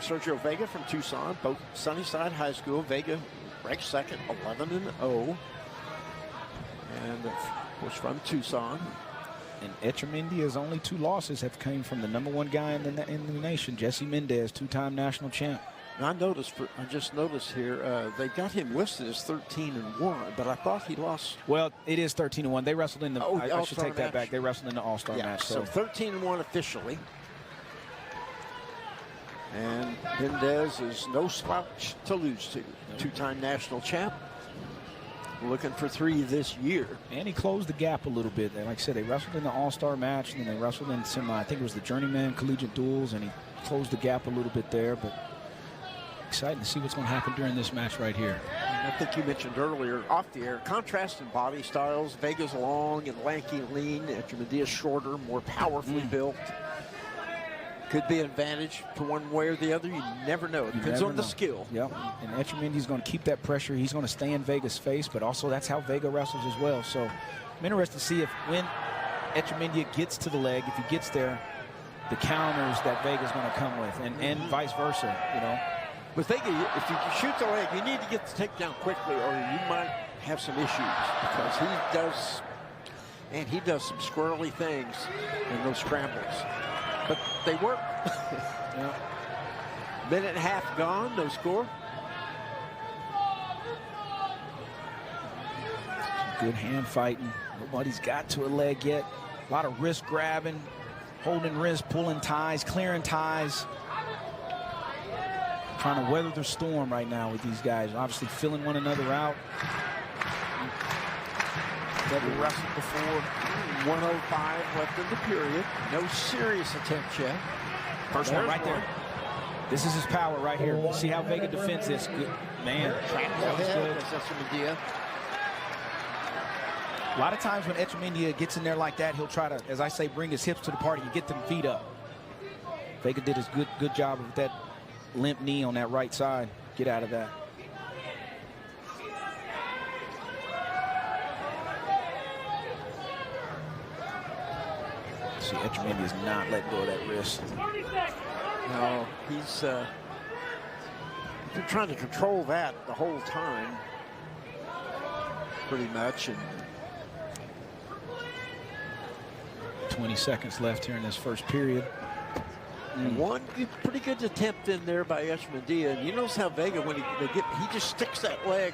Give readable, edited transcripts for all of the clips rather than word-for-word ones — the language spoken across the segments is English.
Sergio Vega from Tucson, both Sunnyside High School. Vega ranked second, 11-0. And, of course, from Tucson. And Echemendia's only 2 losses have come from the #1 guy in the nation, Jesse Mendez, 2-time national champ. And I just noticed here, they got him listed as 13-1, but I thought he lost. Well, it is 13-1. They wrestled in the. I should take that match. back. They wrestled in the All-Star match. So 13-1 officially. And Mendez is no slouch to lose to. 2-time national champ. Looking for 3 this year. And he closed the gap a little bit. Like I said, they wrestled in the All-Star match, and then they wrestled in some, I think it was the Journeyman Collegiate Duels, and he closed the gap a little bit there. But excited to see what's going to happen during this match right here. I think you mentioned earlier, off the air, contrast in body styles. Vega's long and lanky and lean. Echemendia's shorter, more powerfully built. Could be an advantage to one way or the other. You never know. It depends on the skill. Yep. And Echemendia's going to keep that pressure. He's going to stay in Vega's face, but also that's how Vega wrestles as well. So I'm interested to see if when Echemendia gets to the leg, if he gets there, the counters that Vega's going to come with, and vice versa, you know. With Vega, if you shoot the leg, you need to get the takedown quickly, or you might have some issues, because he does some squirrely things in those scrambles. But they work. Yeah. Minute and a half gone, no score. Good hand fighting. Nobody's got to a leg yet. A lot of wrist grabbing, holding wrist, pulling ties, clearing ties. Trying to weather the storm right now with these guys. Obviously filling one another out. Never wrestled before. 1:05 left in the period. No serious attempt yet. First one right there. This is his power right here. See how Vega defends this. Good. Man, that was good. Echemendia. A lot of times when Echemendia gets in there like that, he'll try to, as I say, bring his hips to the party and get them feet up. Vega did his good job with that limp knee on that right side. Get out of that. See, Echemendia is not letting go of that wrist. No, he's been trying to control that the whole time, pretty much. And 20 seconds left here in this first period. One pretty good attempt in there by Echemendia. And you notice how Vega, when he just sticks that leg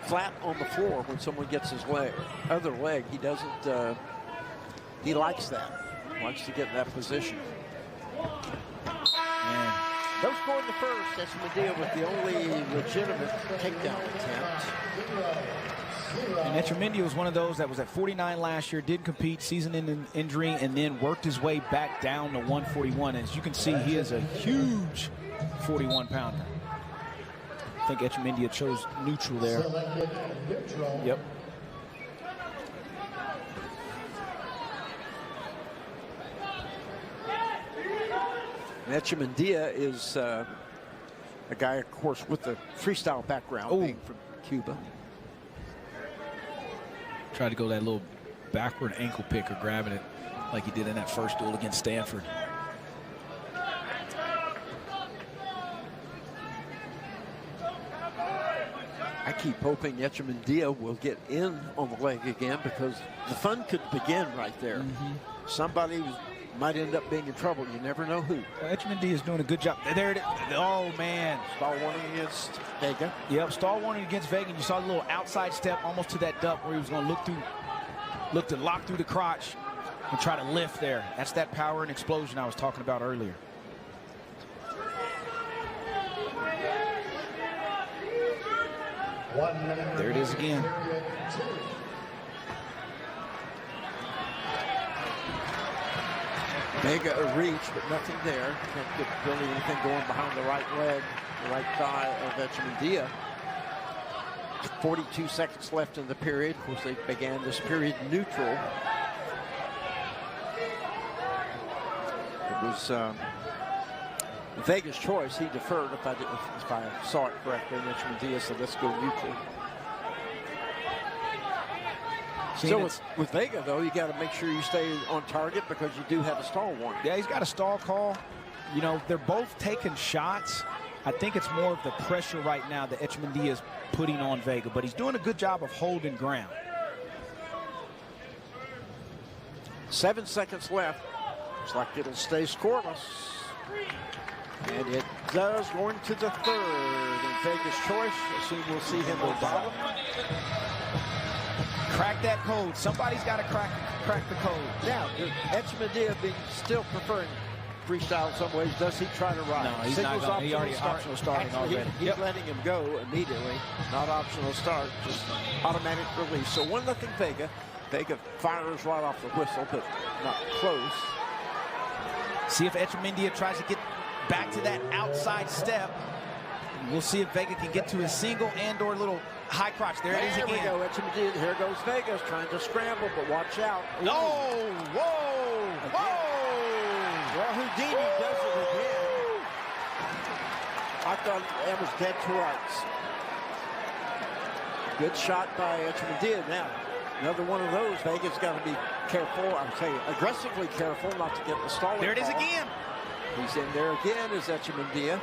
flat on the floor when someone gets his other leg. He doesn't. He likes that. Wants to get in that position. Man. No score in the first. Echemendia with the only legitimate takedown attempt. And Echemendia was one of those that was at 49 last year, did compete, season-ending injury, and then worked his way back down to 141. As you can see, he is a huge 41-pounder. I think Echemendia chose neutral there. Yep. Echemendia is a guy, of course, with the freestyle background, being from Cuba. Tried to go that little backward ankle pick or grabbing it like he did in that first duel against Stanford. I keep hoping Echemendia will get in on the leg again, because the fun could begin right there. Somebody might end up being in trouble. You never know who. Well, Echemendia is doing a good job. There it is. Oh, man. Stall warning against Vega. Yep, stall warning against Vega. And you saw the little outside step almost to that duck where he was going to look to lock through the crotch and try to lift there. That's that power and explosion I was talking about earlier. There it is again. Vega a reach, but nothing there. Can't get really anything going behind the right leg, the right thigh of Echemendia. 42 seconds left in the period. Of course, they began this period neutral. It was Vega's choice. He deferred, if I saw it correctly. Echemendia said, let's go neutral. So with Vega, though, you got to make sure you stay on target, because you do have a stall warning. Yeah, he's got a stall call. You know, they're both taking shots. I think it's more of the pressure right now that Echemendia is putting on Vega, but he's doing a good job of holding ground. 7 seconds left. Looks like it'll stay scoreless. And it does, going to the third. And Vega's choice. Assume we'll see him go bottom. Crack that code. Somebody's got to crack the code. Now, Echemendia being still preferring freestyle in some ways. Does he try to ride? No, he's not going. He already optional starting Actually, already. He's letting him go immediately. Not optional start, just automatic release. So 1-0 Vega. Vega fires right off the whistle, but not close. See if Echemendia tries to get back to that outside step. We'll see if Vega can get to his single and or little high crotch. There it is again. There we go. Echemendia. Here goes Vegas trying to scramble, but watch out. No! Whoa! Whoa! Well, Houdini does it again. I thought that was dead to rights. Good shot by Echemendia. Now, another one of those. Vega's got to be careful. I'm saying aggressively careful not to get the stalling. There it is ball. again. He's in there again as Echemendia.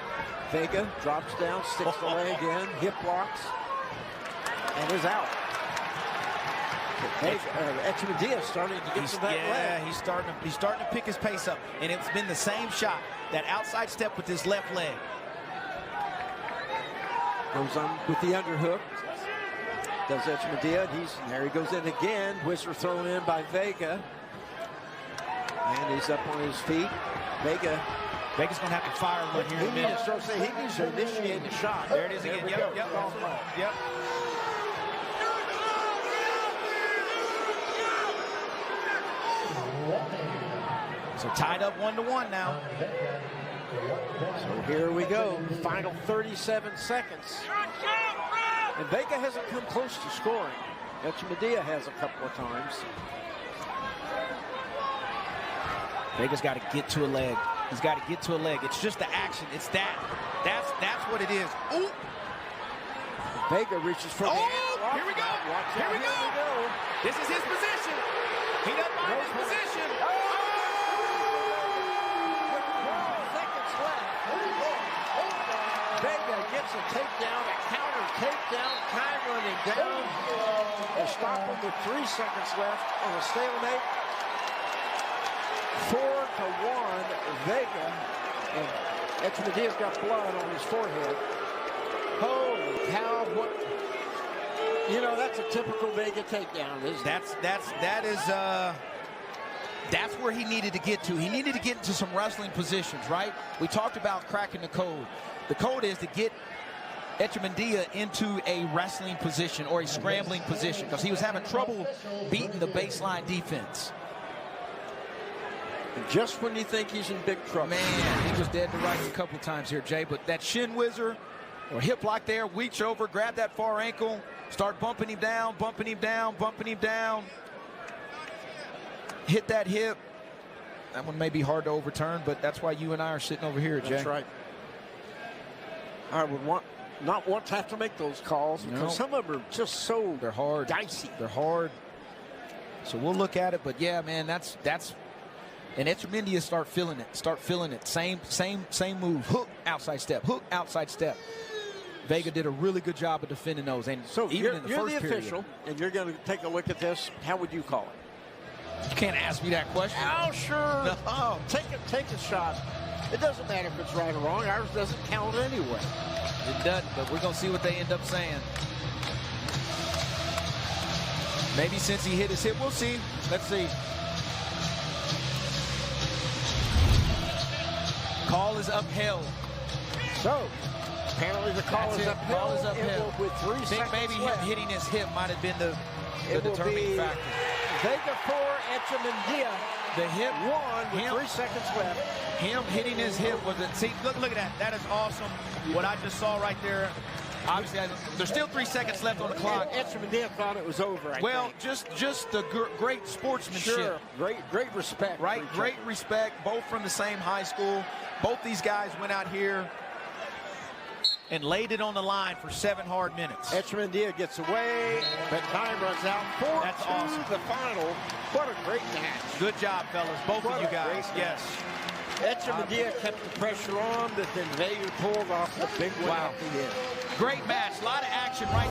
Vega drops down, sticks the leg in, hip blocks, and is out. Echemendia starting to get to that leg. Yeah, he's starting to pick his pace up, and it's been the same shot, that outside step with his left leg. Goes on with the underhook. Does Echemendia, and there he goes in again. Whistler thrown in by Vega. And he's up on his feet. Vega's going to have to fire one here in a minute. He needs to initiate the shot. There it is again. Yep. So tied up 1-1 now. So here we go. Final 37 seconds. And Vega hasn't come close to scoring. Echemendia has a couple of times. Vega's got to get to a leg. He's got to get to a leg. It's just the action. It's that. That's what it is. Ooh. Vega reaches for the end. Here we go. Here we go. This is his position. He doesn't mind his position. With 12 seconds left. Vega gets a takedown, a counter takedown, time running down. They stop him with 3 seconds left on a stalemate. 4-1 Vega, and Echemedia's got blood on his forehead. Holy cow, what, you know, that's a typical Vega takedown, isn't it? That's where he needed to get to. He needed to get into some wrestling positions, right? We talked about cracking the code. The code is to get Echemendia into a wrestling position or a scrambling position, because he was having trouble beating the baseline defense. Just when you think he's in big trouble. Man, he was dead to rights a couple times here, Jay. But that shin whizzer or hip lock there, reach over, grab that far ankle, start bumping him down, bumping him down, bumping him down. Hit that hip. That one may be hard to overturn, but that's why you and I are sitting over here, Jay. That's right. I would not want to have to make those calls, because some of them are just so they're hard, dicey. They're hard. So we'll look at it, but yeah, man, that's. And Echemendia start feeling it. Same move. Hook, outside step. Hook, outside step. Vega did a really good job of defending those. And so even in the first you're the period, official, and you're going to take a look at this. How would you call it? You can't ask me that question. Oh, sure. No. Take a shot. It doesn't matter if it's right or wrong. Ours doesn't count anyway. It doesn't, but we're going to see what they end up saying. Maybe since he hit his hip, we'll see. Let's see. Call is upheld. So, apparently the call is upheld. Call is upheld. With 3 seconds maybe left. Him hitting his hip might have been the determining factor. Vega 4, Echemendia. The hip 1 with 3 seconds left. Him hitting his hip was it. See, look at that. That is awesome. What I just saw right there. Obviously, there's still 3 seconds left on the clock. Echemendia thought it was over. I think. just the great sportsmanship. Sure, great respect. Right, great respect. Both from the same high school. Both these guys went out here and laid it on the line for 7 hard minutes. Echemendia gets away, but time runs out. 4-2 That's awesome. The final. What a great match. Good job, fellas. Both of you guys. Yes. Echemendia kept the pressure on, but then Vega pulled off the big one Wow. at the end. Great match. A lot of action right